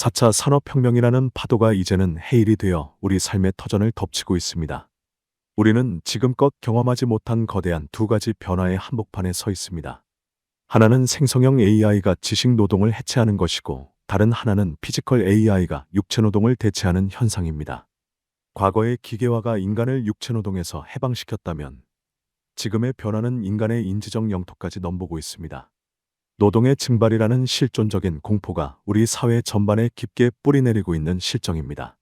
4차 산업혁명이라는 파도가 이제는 해일이 되어 우리 삶의 터전을 덮치고 있습니다. 우리는 지금껏 경험하지 못한 거대한 두 가지 변화의 한복판에 서 있습니다. 하나는 생성형 AI가 지식 노동을 해체하는 것이고, 다른 하나는 피지컬 AI가 육체 노동을 대체하는 현상입니다. 과거의 기계화가 인간을 육체 노동에서 해방시켰다면, 지금의 변화는 인간의 인지적 영토까지 넘보고 있습니다. 노동의 증발이라는 실존적인 공포가 우리 사회 전반에 깊게 뿌리내리고 있는 실정입니다.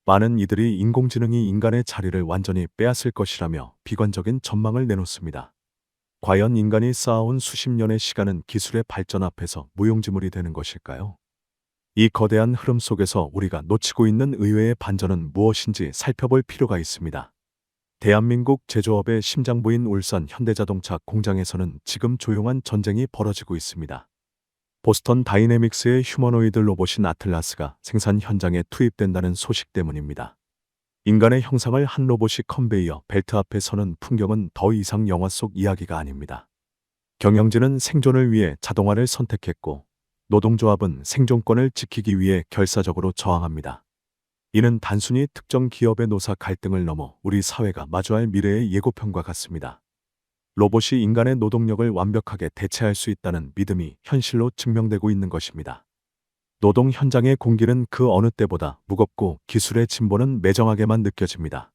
많은 이들이 인공지능이 인간의 자리를 완전히 빼앗을 것이라며 비관적인 전망을 내놓습니다. 과연 인간이 쌓아온 수십 년의 시간은 기술의 발전 앞에서 무용지물이 되는 것일까요? 이 거대한 흐름 속에서 우리가 놓치고 있는 의외의 반전은 무엇인지 살펴볼 필요가 있습니다. 대한민국 제조업의 심장부인 울산 현대자동차 공장에서는 지금 조용한 전쟁이 벌어지고 있습니다. 보스턴 다이내믹스의 휴머노이드 로봇인 아틀라스가 생산 현장에 투입된다는 소식 때문입니다. 인간의 형상을 한 로봇이 컨베이어 벨트 앞에 서는 풍경은 더 이상 영화 속 이야기가 아닙니다. 경영진은 생존을 위해 자동화를 선택했고, 노동조합은 생존권을 지키기 위해 결사적으로 저항합니다. 이는 단순히 특정 기업의 노사 갈등을 넘어 우리 사회가 마주할 미래의 예고편과 같습니다. 로봇이 인간의 노동력을 완벽하게 대체할 수 있다는 믿음이 현실로 증명되고 있는 것입니다. 노동 현장의 공기는 그 어느 때보다 무겁고 기술의 진보는 매정하게만 느껴집니다.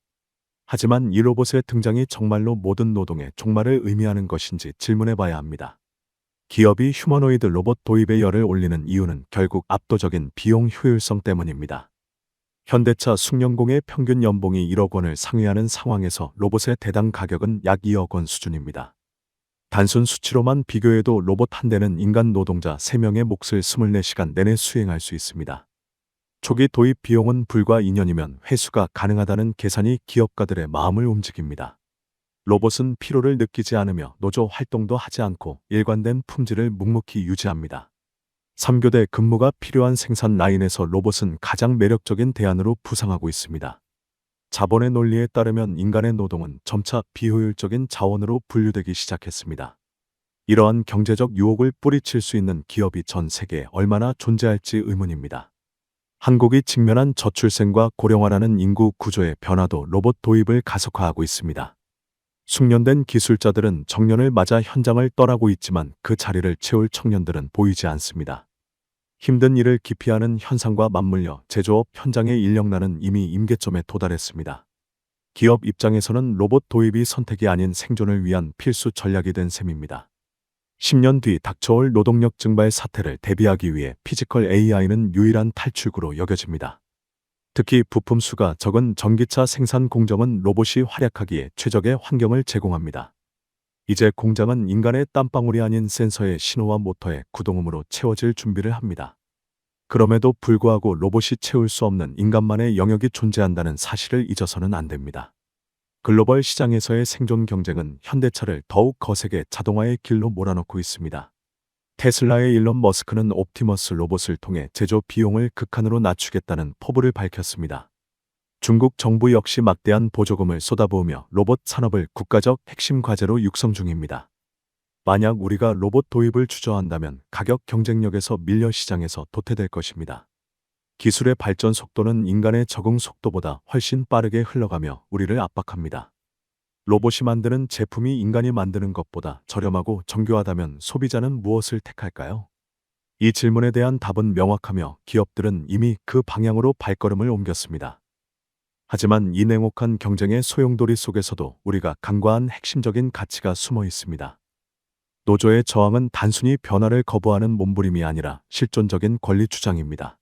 하지만 이 로봇의 등장이 정말로 모든 노동의 종말을 의미하는 것인지 질문해 봐야 합니다. 기업이 휴머노이드 로봇 도입에 열을 올리는 이유는 결국 압도적인 비용 효율성 때문입니다. 현대차 숙련공의 평균 연봉이 1억 원을 상회하는 상황에서 로봇의 대당 가격은 약 2억 원 수준입니다. 단순 수치로만 비교해도 로봇 한 대는 인간 노동자 3명의 몫을 24시간 내내 수행할 수 있습니다. 초기 도입 비용은 불과 2년이면 회수가 가능하다는 계산이 기업가들의 마음을 움직입니다. 로봇은 피로를 느끼지 않으며 노조 활동도 하지 않고 일관된 품질을 묵묵히 유지합니다. 3교대 근무가 필요한 생산 라인에서 로봇은 가장 매력적인 대안으로 부상하고 있습니다. 자본의 논리에 따르면 인간의 노동은 점차 비효율적인 자원으로 분류되기 시작했습니다. 이러한 경제적 유혹을 뿌리칠 수 있는 기업이 전 세계에 얼마나 존재할지 의문입니다. 한국이 직면한 저출생과 고령화라는 인구 구조의 변화도 로봇 도입을 가속화하고 있습니다. 숙련된 기술자들은 정년을 맞아 현장을 떠나고 있지만 그 자리를 채울 청년들은 보이지 않습니다. 힘든 일을 기피하는 현상과 맞물려 제조업 현장의 인력난은 이미 임계점에 도달했습니다. 기업 입장에서는 로봇 도입이 선택이 아닌 생존을 위한 필수 전략이 된 셈입니다. 10년 뒤 닥쳐올 노동력 증발 사태를 대비하기 위해 피지컬 AI는 유일한 탈출구로 여겨집니다. 특히 부품 수가 적은 전기차 생산 공정은 로봇이 활약하기에 최적의 환경을 제공합니다. 이제 공장은 인간의 땀방울이 아닌 센서의 신호와 모터의 구동음으로 채워질 준비를 합니다. 그럼에도 불구하고 로봇이 채울 수 없는 인간만의 영역이 존재한다는 사실을 잊어서는 안 됩니다. 글로벌 시장에서의 생존 경쟁은 현대차를 더욱 거세게 자동화의 길로 몰아넣고 있습니다. 테슬라의 일론 머스크는 옵티머스 로봇을 통해 제조 비용을 극한으로 낮추겠다는 포부를 밝혔습니다. 중국 정부 역시 막대한 보조금을 쏟아부으며 로봇 산업을 국가적 핵심 과제로 육성 중입니다. 만약 우리가 로봇 도입을 주저한다면 가격 경쟁력에서 밀려 시장에서 도태될 것입니다. 기술의 발전 속도는 인간의 적응 속도보다 훨씬 빠르게 흘러가며 우리를 압박합니다. 로봇이 만드는 제품이 인간이 만드는 것보다 저렴하고 정교하다면 소비자는 무엇을 택할까요? 이 질문에 대한 답은 명확하며 기업들은 이미 그 방향으로 발걸음을 옮겼습니다. 하지만 이 냉혹한 경쟁의 소용돌이 속에서도 우리가 간과한 핵심적인 가치가 숨어 있습니다. 노조의 저항은 단순히 변화를 거부하는 몸부림이 아니라 실존적인 권리 주장입니다.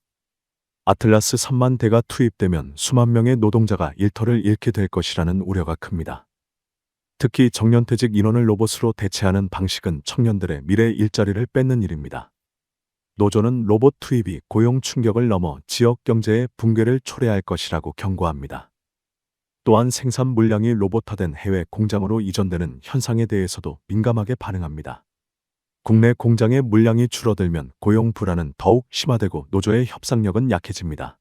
아틀라스 3만 대가 투입되면 수만 명의 노동자가 일터를 잃게 될 것이라는 우려가 큽니다. 특히 정년퇴직 인원을 로봇으로 대체하는 방식은 청년들의 미래 일자리를 뺏는 일입니다. 노조는 로봇 투입이 고용 충격을 넘어 지역 경제의 붕괴를 초래할 것이라고 경고합니다. 또한 생산 물량이 로봇화된 해외 공장으로 이전되는 현상에 대해서도 민감하게 반응합니다. 국내 공장의 물량이 줄어들면 고용 불안은 더욱 심화되고 노조의 협상력은 약해집니다.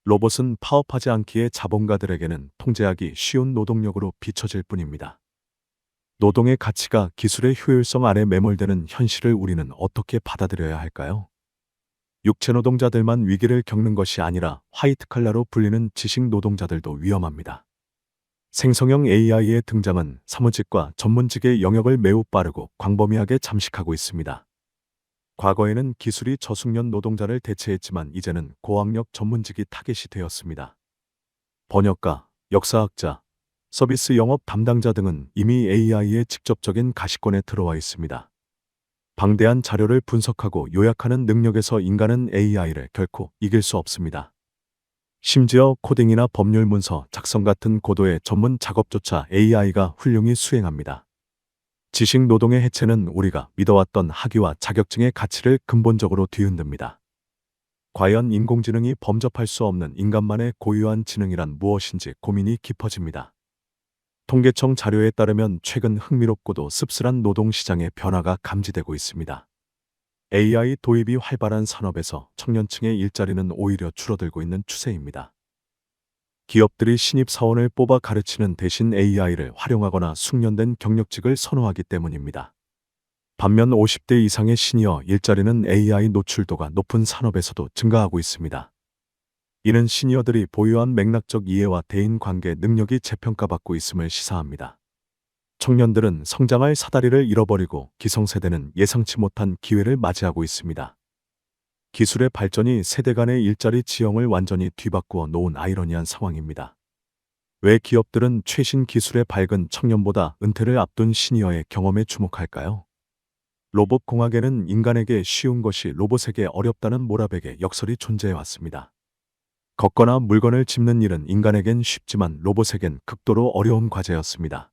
로봇은 파업하지 않기에 자본가들에게는 통제하기 쉬운 노동력으로 비춰질 뿐입니다. 노동의 가치가 기술의 효율성 아래 매몰되는 현실을 우리는 어떻게 받아들여야 할까요? 육체 노동자들만 위기를 겪는 것이 아니라 화이트 칼라로 불리는 지식 노동자들도 위험합니다. 생성형 AI의 등장은 사무직과 전문직의 영역을 매우 빠르고 광범위하게 잠식하고 있습니다. 과거에는 기술이 저숙련 노동자를 대체했지만 이제는 고학력 전문직이 타겟이 되었습니다. 번역가, 역사학자, 서비스 영업 담당자 등은 이미 AI의 직접적인 가시권에 들어와 있습니다. 방대한 자료를 분석하고 요약하는 능력에서 인간은 AI를 결코 이길 수 없습니다. 심지어 코딩이나 법률 문서 작성 같은 고도의 전문 작업조차 AI가 훌륭히 수행합니다. 지식 노동의 해체는 우리가 믿어왔던 학위와 자격증의 가치를 근본적으로 뒤흔듭니다. 과연 인공지능이 범접할 수 없는 인간만의 고유한 지능이란 무엇인지 고민이 깊어집니다. 통계청 자료에 따르면 최근 흥미롭고도 씁쓸한 노동시장의 변화가 감지되고 있습니다. AI 도입이 활발한 산업에서 청년층의 일자리는 오히려 줄어들고 있는 추세입니다. 기업들이 신입사원을 뽑아 가르치는 대신 AI를 활용하거나 숙련된 경력직을 선호하기 때문입니다. 반면 50대 이상의 시니어 일자리는 AI 노출도가 높은 산업에서도 증가하고 있습니다. 이는 시니어들이 보유한 맥락적 이해와 대인관계 능력이 재평가받고 있음을 시사합니다. 청년들은 성장할 사다리를 잃어버리고 기성세대는 예상치 못한 기회를 맞이하고 있습니다. 기술의 발전이 세대 간의 일자리 지형을 완전히 뒤바꾸어 놓은 아이러니한 상황입니다. 왜 기업들은 최신 기술의 밝은 청년보다 은퇴를 앞둔 시니어의 경험에 주목할까요? 로봇공학에는 인간에게 쉬운 것이 로봇에게 어렵다는 모라백의 역설이 존재해왔습니다. 걷거나 물건을 짚는 일은 인간에겐 쉽지만 로봇에겐 극도로 어려운 과제였습니다.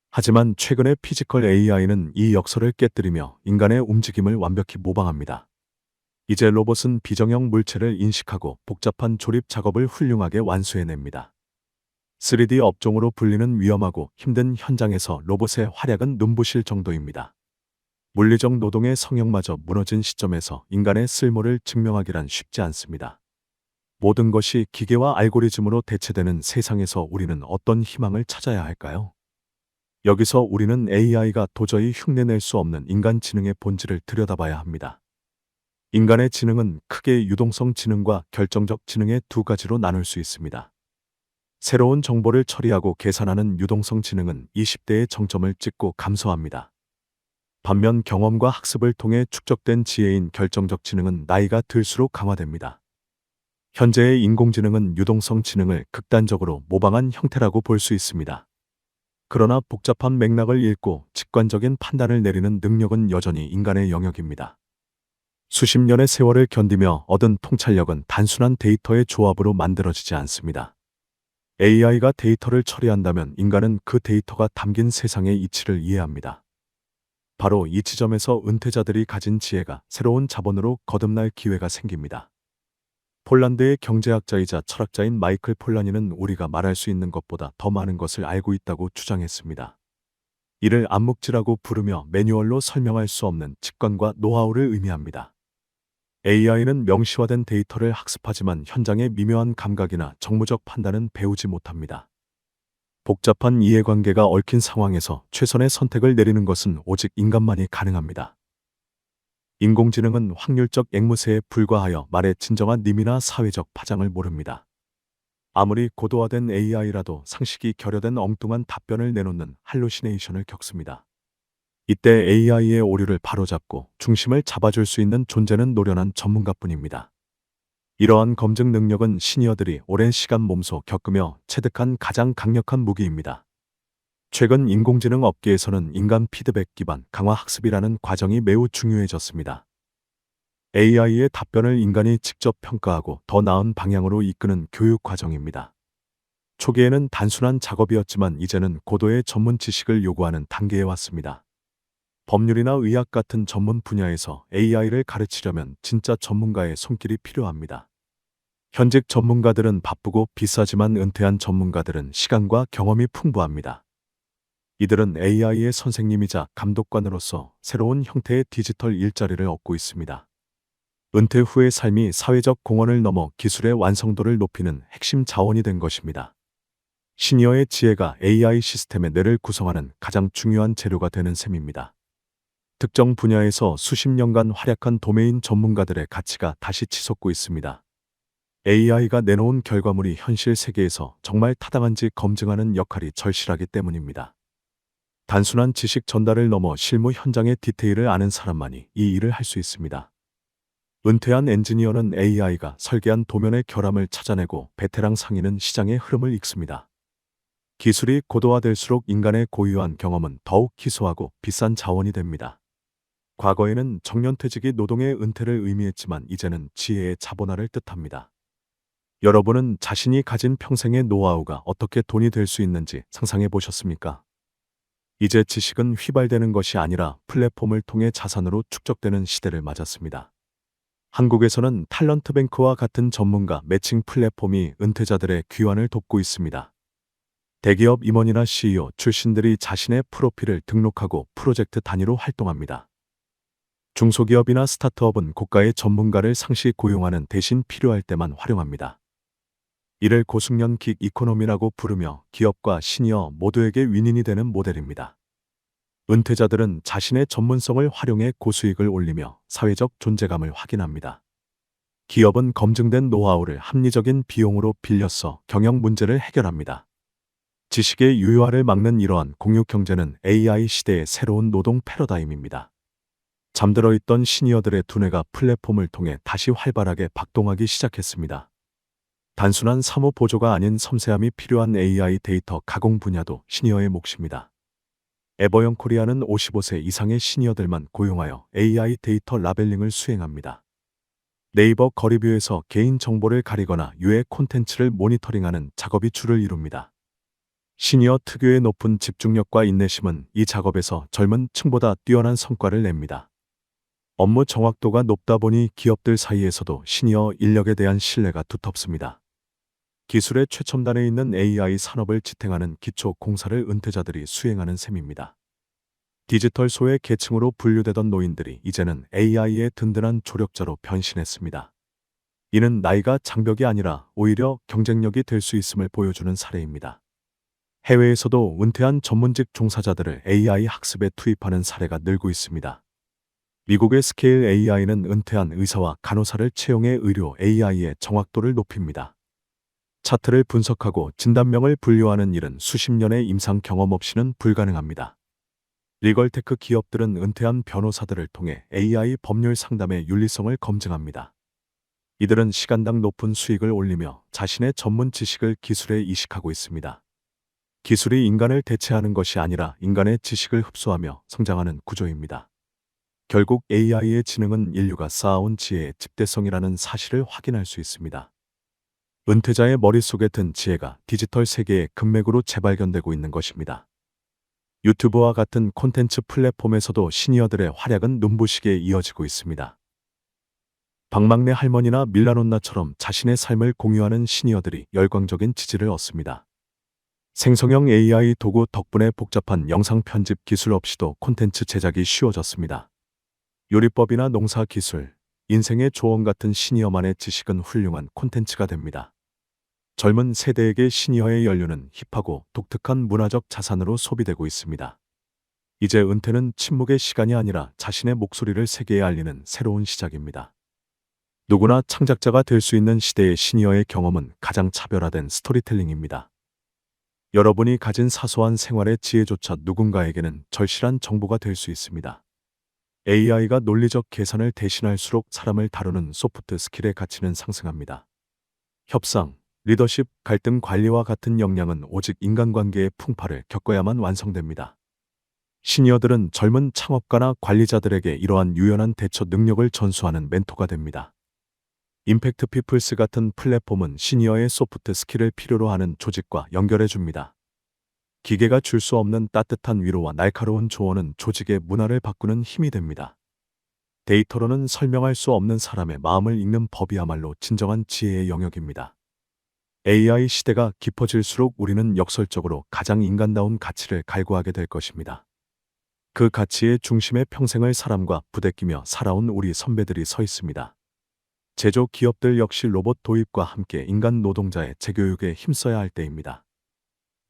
하지만 최근의 피지컬 AI는 이 역설을 깨뜨리며 인간의 움직임을 완벽히 모방합니다. 이제 로봇은 비정형 물체를 인식하고 복잡한 조립 작업을 훌륭하게 완수해냅니다. 3D 업종으로 불리는 위험하고 힘든 현장에서 로봇의 활약은 눈부실 정도입니다. 물리적 노동의 성역마저 무너진 시점에서 인간의 쓸모를 증명하기란 쉽지 않습니다. 모든 것이 기계와 알고리즘으로 대체되는 세상에서 우리는 어떤 희망을 찾아야 할까요? 여기서 우리는 AI가 도저히 흉내낼 수 없는 인간 지능의 본질을 들여다봐야 합니다. 인간의 지능은 크게 유동성 지능과 결정적 지능의 두 가지로 나눌 수 있습니다. 새로운 정보를 처리하고 계산하는 유동성 지능은 20대의 정점을 찍고 감소합니다. 반면 경험과 학습을 통해 축적된 지혜인 결정적 지능은 나이가 들수록 강화됩니다. 현재의 인공지능은 유동성 지능을 극단적으로 모방한 형태라고 볼 수 있습니다. 그러나 복잡한 맥락을 읽고 직관적인 판단을 내리는 능력은 여전히 인간의 영역입니다. 수십 년의 세월을 견디며 얻은 통찰력은 단순한 데이터의 조합으로 만들어지지 않습니다. AI가 데이터를 처리한다면 인간은 그 데이터가 담긴 세상의 이치를 이해합니다. 바로 이 지점에서 은퇴자들이 가진 지혜가 새로운 자본으로 거듭날 기회가 생깁니다. 폴란드의 경제학자이자 철학자인 마이클 폴라니는 우리가 말할 수 있는 것보다 더 많은 것을 알고 있다고 주장했습니다. 이를 암묵지라고 부르며 매뉴얼로 설명할 수 없는 직관과 노하우를 의미합니다. AI는 명시화된 데이터를 학습하지만 현장의 미묘한 감각이나 정무적 판단은 배우지 못합니다. 복잡한 이해관계가 얽힌 상황에서 최선의 선택을 내리는 것은 오직 인간만이 가능합니다. 인공지능은 확률적 앵무새에 불과하여 말의 진정한 의미나 사회적 파장을 모릅니다. 아무리 고도화된 AI라도 상식이 결여된 엉뚱한 답변을 내놓는 할루시네이션을 겪습니다. 이때 AI의 오류를 바로잡고 중심을 잡아줄 수 있는 존재는 노련한 전문가뿐입니다. 이러한 검증 능력은 시니어들이 오랜 시간 몸소 겪으며 체득한 가장 강력한 무기입니다. 최근 인공지능 업계에서는 인간 피드백 기반 강화 학습이라는 과정이 매우 중요해졌습니다. AI의 답변을 인간이 직접 평가하고 더 나은 방향으로 이끄는 교육 과정입니다. 초기에는 단순한 작업이었지만 이제는 고도의 전문 지식을 요구하는 단계에 왔습니다. 법률이나 의학 같은 전문 분야에서 AI를 가르치려면 진짜 전문가의 손길이 필요합니다. 현직 전문가들은 바쁘고 비싸지만 은퇴한 전문가들은 시간과 경험이 풍부합니다. 이들은 AI의 선생님이자 감독관으로서 새로운 형태의 디지털 일자리를 얻고 있습니다. 은퇴 후의 삶이 사회적 공헌을 넘어 기술의 완성도를 높이는 핵심 자원이 된 것입니다. 시니어의 지혜가 AI 시스템의 뇌를 구성하는 가장 중요한 재료가 되는 셈입니다. 특정 분야에서 수십 년간 활약한 도메인 전문가들의 가치가 다시 치솟고 있습니다. AI가 내놓은 결과물이 현실 세계에서 정말 타당한지 검증하는 역할이 절실하기 때문입니다. 단순한 지식 전달을 넘어 실무 현장의 디테일을 아는 사람만이 이 일을 할 수 있습니다. 은퇴한 엔지니어는 AI가 설계한 도면의 결함을 찾아내고 베테랑 상인은 시장의 흐름을 읽습니다. 기술이 고도화될수록 인간의 고유한 경험은 더욱 희소하고 비싼 자원이 됩니다. 과거에는 정년퇴직이 노동의 은퇴를 의미했지만 이제는 지혜의 자본화를 뜻합니다. 여러분은 자신이 가진 평생의 노하우가 어떻게 돈이 될 수 있는지 상상해 보셨습니까? 이제 지식은 휘발되는 것이 아니라 플랫폼을 통해 자산으로 축적되는 시대를 맞았습니다. 한국에서는 탤런트뱅크와 같은 전문가 매칭 플랫폼이 은퇴자들의 귀환을 돕고 있습니다. 대기업 임원이나 CEO 출신들이 자신의 프로필을 등록하고 프로젝트 단위로 활동합니다. 중소기업이나 스타트업은 고가의 전문가를 상시 고용하는 대신 필요할 때만 활용합니다. 이를 고숙련 긱 이코노미라고 부르며 기업과 시니어 모두에게 윈윈이 되는 모델입니다. 은퇴자들은 자신의 전문성을 활용해 고수익을 올리며 사회적 존재감을 확인합니다. 기업은 검증된 노하우를 합리적인 비용으로 빌려서 경영 문제를 해결합니다. 지식의 유효화를 막는 이러한 공유 경제는 AI 시대의 새로운 노동 패러다임입니다. 잠들어 있던 시니어들의 두뇌가 플랫폼을 통해 다시 활발하게 박동하기 시작했습니다. 단순한 사무 보조가 아닌 섬세함이 필요한 AI 데이터 가공 분야도 시니어의 몫입니다. 에버영 코리아는 55세 이상의 시니어들만 고용하여 AI 데이터 라벨링을 수행합니다. 네이버 거리뷰에서 개인 정보를 가리거나 유해 콘텐츠를 모니터링하는 작업이 주를 이룹니다. 시니어 특유의 높은 집중력과 인내심은 이 작업에서 젊은 층보다 뛰어난 성과를 냅니다. 업무 정확도가 높다 보니 기업들 사이에서도 시니어 인력에 대한 신뢰가 두텁습니다. 기술의 최첨단에 있는 AI 산업을 지탱하는 기초 공사를 은퇴자들이 수행하는 셈입니다. 디지털 소외 계층으로 분류되던 노인들이 이제는 AI의 든든한 조력자로 변신했습니다. 이는 나이가 장벽이 아니라 오히려 경쟁력이 될 수 있음을 보여주는 사례입니다. 해외에서도 은퇴한 전문직 종사자들을 AI 학습에 투입하는 사례가 늘고 있습니다. 미국의 스케일 AI는 은퇴한 의사와 간호사를 채용해 의료 AI의 정확도를 높입니다. 차트를 분석하고 진단명을 분류하는 일은 수십 년의 임상 경험 없이는 불가능합니다. 리걸테크 기업들은 은퇴한 변호사들을 통해 AI 법률 상담의 윤리성을 검증합니다. 이들은 시간당 높은 수익을 올리며 자신의 전문 지식을 기술에 이식하고 있습니다. 기술이 인간을 대체하는 것이 아니라 인간의 지식을 흡수하며 성장하는 구조입니다. 결국 AI의 지능은 인류가 쌓아온 지혜의 집대성이라는 사실을 확인할 수 있습니다. 은퇴자의 머릿속에 든 지혜가 디지털 세계의 금맥으로 재발견되고 있는 것입니다. 유튜브와 같은 콘텐츠 플랫폼에서도 시니어들의 활약은 눈부시게 이어지고 있습니다. 박막내 할머니나 밀라논나처럼 자신의 삶을 공유하는 시니어들이 열광적인 지지를 얻습니다. 생성형 AI 도구 덕분에 복잡한 영상 편집 기술 없이도 콘텐츠 제작이 쉬워졌습니다. 요리법이나 농사 기술, 인생의 조언 같은 시니어만의 지식은 훌륭한 콘텐츠가 됩니다. 젊은 세대에게 시니어의 연륜은 힙하고 독특한 문화적 자산으로 소비되고 있습니다. 이제 은퇴는 침묵의 시간이 아니라 자신의 목소리를 세계에 알리는 새로운 시작입니다. 누구나 창작자가 될 수 있는 시대의 시니어의 경험은 가장 차별화된 스토리텔링입니다. 여러분이 가진 사소한 생활의 지혜조차 누군가에게는 절실한 정보가 될 수 있습니다. AI가 논리적 계산을 대신할수록 사람을 다루는 소프트 스킬의 가치는 상승합니다. 협상, 리더십, 갈등 관리와 같은 역량은 오직 인간관계의 풍파를 겪어야만 완성됩니다. 시니어들은 젊은 창업가나 관리자들에게 이러한 유연한 대처 능력을 전수하는 멘토가 됩니다. 임팩트 피플스 같은 플랫폼은 시니어의 소프트 스킬을 필요로 하는 조직과 연결해 줍니다. 기계가 줄 수 없는 따뜻한 위로와 날카로운 조언은 조직의 문화를 바꾸는 힘이 됩니다. 데이터로는 설명할 수 없는 사람의 마음을 읽는 법이야말로 진정한 지혜의 영역입니다. AI 시대가 깊어질수록 우리는 역설적으로 가장 인간다운 가치를 갈구하게 될 것입니다. 그 가치의 중심에 평생을 사람과 부대끼며 살아온 우리 선배들이 서 있습니다. 제조 기업들 역시 로봇 도입과 함께 인간 노동자의 재교육에 힘써야 할 때입니다.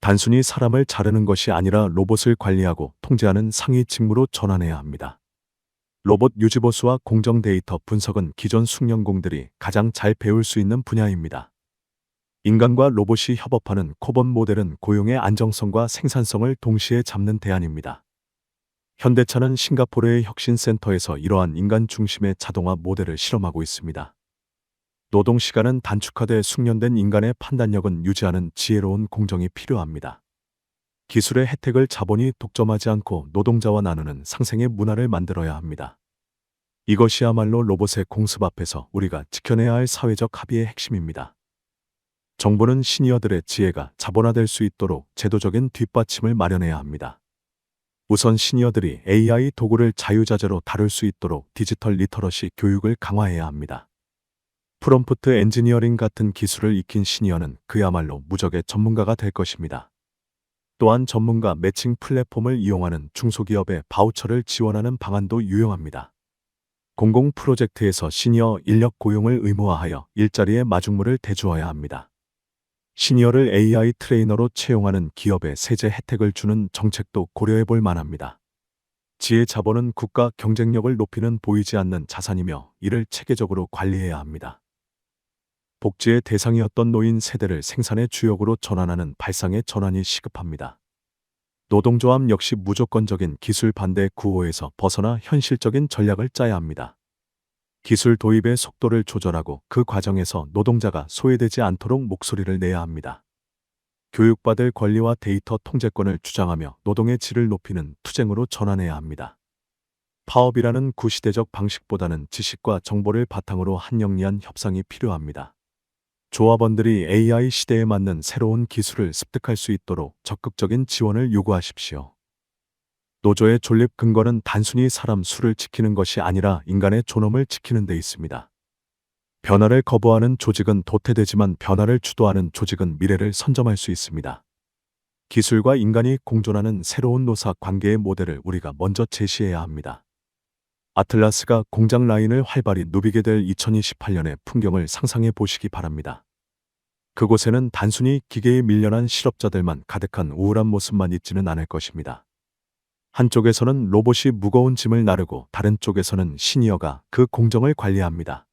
단순히 사람을 자르는 것이 아니라 로봇을 관리하고 통제하는 상위 직무로 전환해야 합니다. 로봇 유지보수와 공정 데이터 분석은 기존 숙련공들이 가장 잘 배울 수 있는 분야입니다. 인간과 로봇이 협업하는 코본 모델은 고용의 안정성과 생산성을 동시에 잡는 대안입니다. 현대차는 싱가포르의 혁신센터에서 이러한 인간 중심의 자동화 모델을 실험하고 있습니다. 노동 시간은 단축화돼 숙련된 인간의 판단력은 유지하는 지혜로운 공정이 필요합니다. 기술의 혜택을 자본이 독점하지 않고 노동자와 나누는 상생의 문화를 만들어야 합니다. 이것이야말로 로봇의 공습 앞에서 우리가 지켜내야 할 사회적 합의의 핵심입니다. 정부는 시니어들의 지혜가 자본화될 수 있도록 제도적인 뒷받침을 마련해야 합니다. 우선 시니어들이 AI 도구를 자유자재로 다룰 수 있도록 디지털 리터러시 교육을 강화해야 합니다. 프롬프트 엔지니어링 같은 기술을 익힌 시니어는 그야말로 무적의 전문가가 될 것입니다. 또한 전문가 매칭 플랫폼을 이용하는 중소기업의 바우처를 지원하는 방안도 유용합니다. 공공 프로젝트에서 시니어 인력 고용을 의무화하여 일자리의 마중물을 대주어야 합니다. 시니어를 AI 트레이너로 채용하는 기업에 세제 혜택을 주는 정책도 고려해 볼 만합니다. 지혜 자본은 국가 경쟁력을 높이는 보이지 않는 자산이며 이를 체계적으로 관리해야 합니다. 복지의 대상이었던 노인 세대를 생산의 주역으로 전환하는 발상의 전환이 시급합니다. 노동조합 역시 무조건적인 기술 반대 구호에서 벗어나 현실적인 전략을 짜야 합니다. 기술 도입의 속도를 조절하고 그 과정에서 노동자가 소외되지 않도록 목소리를 내야 합니다. 교육받을 권리와 데이터 통제권을 주장하며 노동의 질을 높이는 투쟁으로 전환해야 합니다. 파업이라는 구시대적 방식보다는 지식과 정보를 바탕으로 한 영리한 협상이 필요합니다. 조합원들이 AI 시대에 맞는 새로운 기술을 습득할 수 있도록 적극적인 지원을 요구하십시오. 노조의 존립 근거는 단순히 사람 수를 지키는 것이 아니라 인간의 존엄을 지키는 데 있습니다. 변화를 거부하는 조직은 도태되지만 변화를 주도하는 조직은 미래를 선점할 수 있습니다. 기술과 인간이 공존하는 새로운 노사 관계의 모델을 우리가 먼저 제시해야 합니다. 아틀라스가 공장 라인을 활발히 누비게 될 2028년의 풍경을 상상해 보시기 바랍니다. 그곳에는 단순히 기계에 밀려난 실업자들만 가득한 우울한 모습만 있지는 않을 것입니다. 한쪽에서는 로봇이 무거운 짐을 나르고 다른 쪽에서는 시니어가 그 공정을 관리합니다.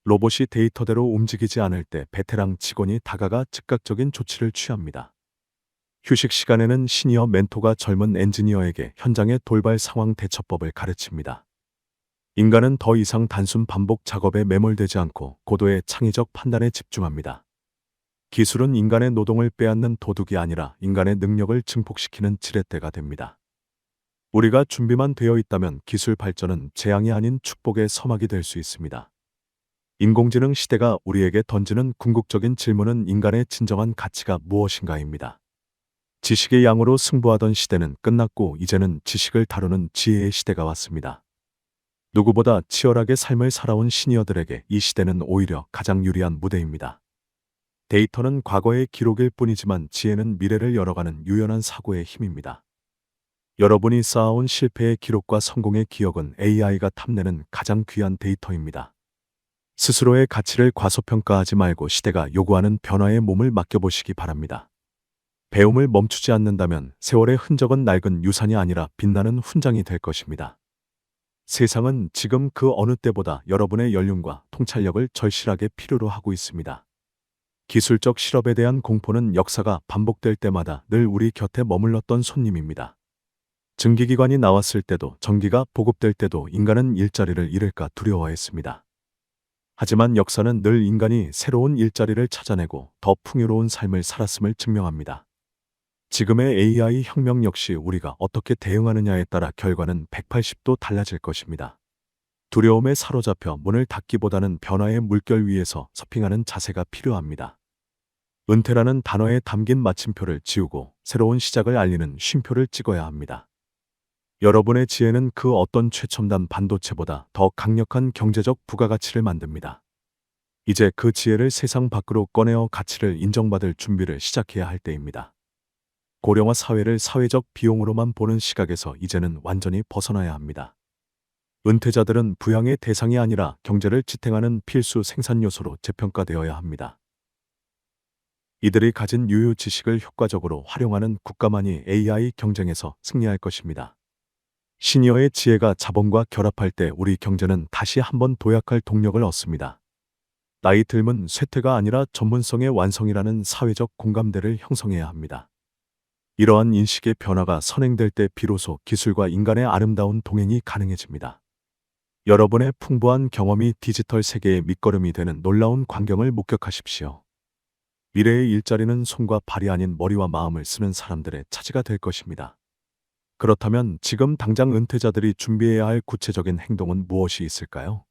로봇이 데이터대로 움직이지 않을 때 베테랑 직원이 다가가 즉각적인 조치를 취합니다. 휴식 시간에는 시니어 멘토가 젊은 엔지니어에게 현장의 돌발 상황 대처법을 가르칩니다. 인간은 더 이상 단순 반복 작업에 매몰되지 않고 고도의 창의적 판단에 집중합니다. 기술은 인간의 노동을 빼앗는 도둑이 아니라 인간의 능력을 증폭시키는 지렛대가 됩니다. 우리가 준비만 되어 있다면 기술 발전은 재앙이 아닌 축복의 서막이 될 수 있습니다. 인공지능 시대가 우리에게 던지는 궁극적인 질문은 인간의 진정한 가치가 무엇인가입니다. 지식의 양으로 승부하던 시대는 끝났고 이제는 지식을 다루는 지혜의 시대가 왔습니다. 누구보다 치열하게 삶을 살아온 시니어들에게 이 시대는 오히려 가장 유리한 무대입니다. 데이터는 과거의 기록일 뿐이지만 지혜는 미래를 열어가는 유연한 사고의 힘입니다. 여러분이 쌓아온 실패의 기록과 성공의 기억은 AI가 탐내는 가장 귀한 데이터입니다. 스스로의 가치를 과소평가하지 말고 시대가 요구하는 변화에 몸을 맡겨보시기 바랍니다. 배움을 멈추지 않는다면 세월의 흔적은 낡은 유산이 아니라 빛나는 훈장이 될 것입니다. 세상은 지금 그 어느 때보다 여러분의 연륜과 통찰력을 절실하게 필요로 하고 있습니다. 기술적 실업에 대한 공포는 역사가 반복될 때마다 늘 우리 곁에 머물렀던 손님입니다. 증기기관이 나왔을 때도 전기가 보급될 때도 인간은 일자리를 잃을까 두려워했습니다. 하지만 역사는 늘 인간이 새로운 일자리를 찾아내고 더 풍요로운 삶을 살았음을 증명합니다. 지금의 AI 혁명 역시 우리가 어떻게 대응하느냐에 따라 결과는 180도 달라질 것입니다. 두려움에 사로잡혀 문을 닫기보다는 변화의 물결 위에서 서핑하는 자세가 필요합니다. 은퇴라는 단어에 담긴 마침표를 지우고 새로운 시작을 알리는 쉼표를 찍어야 합니다. 여러분의 지혜는 그 어떤 최첨단 반도체보다 더 강력한 경제적 부가가치를 만듭니다. 이제 그 지혜를 세상 밖으로 꺼내어 가치를 인정받을 준비를 시작해야 할 때입니다. 고령화 사회를 사회적 비용으로만 보는 시각에서 이제는 완전히 벗어나야 합니다. 은퇴자들은 부양의 대상이 아니라 경제를 지탱하는 필수 생산 요소로 재평가되어야 합니다. 이들이 가진 유효 지식을 효과적으로 활용하는 국가만이 AI 경쟁에서 승리할 것입니다. 시니어의 지혜가 자본과 결합할 때 우리 경제는 다시 한번 도약할 동력을 얻습니다. 나이 들면 쇠퇴가 아니라 전문성의 완성이라는 사회적 공감대를 형성해야 합니다. 이러한 인식의 변화가 선행될 때 비로소 기술과 인간의 아름다운 동행이 가능해집니다. 여러분의 풍부한 경험이 디지털 세계의 밑거름이 되는 놀라운 광경을 목격하십시오. 미래의 일자리는 손과 발이 아닌 머리와 마음을 쓰는 사람들의 차지가 될 것입니다. 그렇다면 지금 당장 은퇴자들이 준비해야 할 구체적인 행동은 무엇이 있을까요?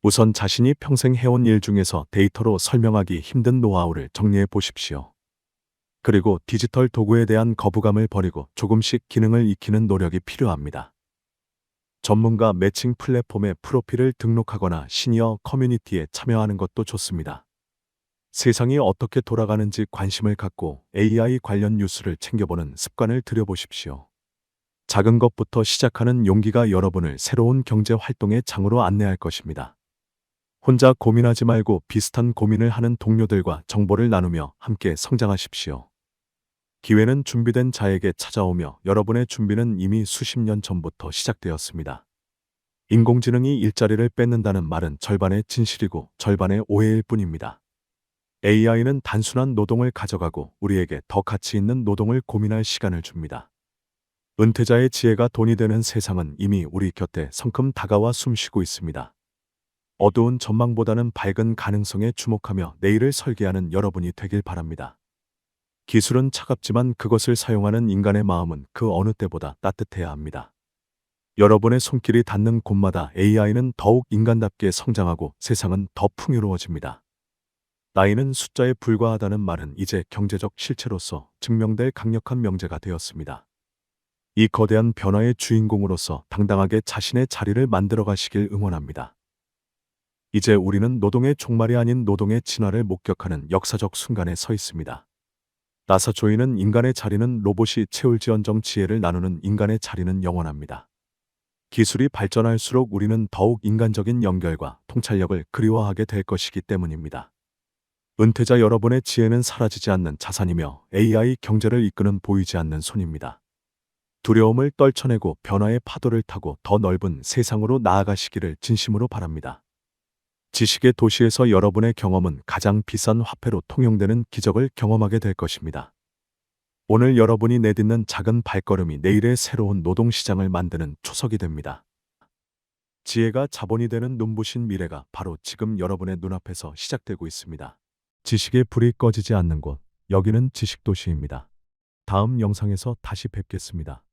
우선 자신이 평생 해온 일 중에서 데이터로 설명하기 힘든 노하우를 정리해 보십시오. 그리고 디지털 도구에 대한 거부감을 버리고 조금씩 기능을 익히는 노력이 필요합니다. 전문가 매칭 플랫폼에 프로필을 등록하거나 시니어 커뮤니티에 참여하는 것도 좋습니다. 세상이 어떻게 돌아가는지 관심을 갖고 AI 관련 뉴스를 챙겨보는 습관을 들여보십시오. 작은 것부터 시작하는 용기가 여러분을 새로운 경제 활동의 장으로 안내할 것입니다. 혼자 고민하지 말고 비슷한 고민을 하는 동료들과 정보를 나누며 함께 성장하십시오. 기회는 준비된 자에게 찾아오며 여러분의 준비는 이미 수십 년 전부터 시작되었습니다. 인공지능이 일자리를 뺏는다는 말은 절반의 진실이고 절반의 오해일 뿐입니다. AI는 단순한 노동을 가져가고 우리에게 더 가치 있는 노동을 고민할 시간을 줍니다. 은퇴자의 지혜가 돈이 되는 세상은 이미 우리 곁에 성큼 다가와 숨쉬고 있습니다. 어두운 전망보다는 밝은 가능성에 주목하며 내일을 설계하는 여러분이 되길 바랍니다. 기술은 차갑지만 그것을 사용하는 인간의 마음은 그 어느 때보다 따뜻해야 합니다. 여러분의 손길이 닿는 곳마다 AI는 더욱 인간답게 성장하고 세상은 더 풍요로워집니다. 나이는 숫자에 불과하다는 말은 이제 경제적 실체로서 증명될 강력한 명제가 되었습니다. 이 거대한 변화의 주인공으로서 당당하게 자신의 자리를 만들어 가시길 응원합니다. 이제 우리는 노동의 종말이 아닌 노동의 진화를 목격하는 역사적 순간에 서 있습니다. 나사 조이는 인간의 자리는 로봇이 채울지언정 지혜를 나누는 인간의 자리는 영원합니다. 기술이 발전할수록 우리는 더욱 인간적인 연결과 통찰력을 그리워하게 될 것이기 때문입니다. 은퇴자 여러분의 지혜는 사라지지 않는 자산이며 AI 경제를 이끄는 보이지 않는 손입니다. 두려움을 떨쳐내고 변화의 파도를 타고 더 넓은 세상으로 나아가시기를 진심으로 바랍니다. 지식의 도시에서 여러분의 경험은 가장 비싼 화폐로 통용되는 기적을 경험하게 될 것입니다. 오늘 여러분이 내딛는 작은 발걸음이 내일의 새로운 노동시장을 만드는 초석이 됩니다. 지혜가 자본이 되는 눈부신 미래가 바로 지금 여러분의 눈앞에서 시작되고 있습니다. 지식의 불이 꺼지지 않는 곳, 여기는 지식도시입니다. 다음 영상에서 다시 뵙겠습니다.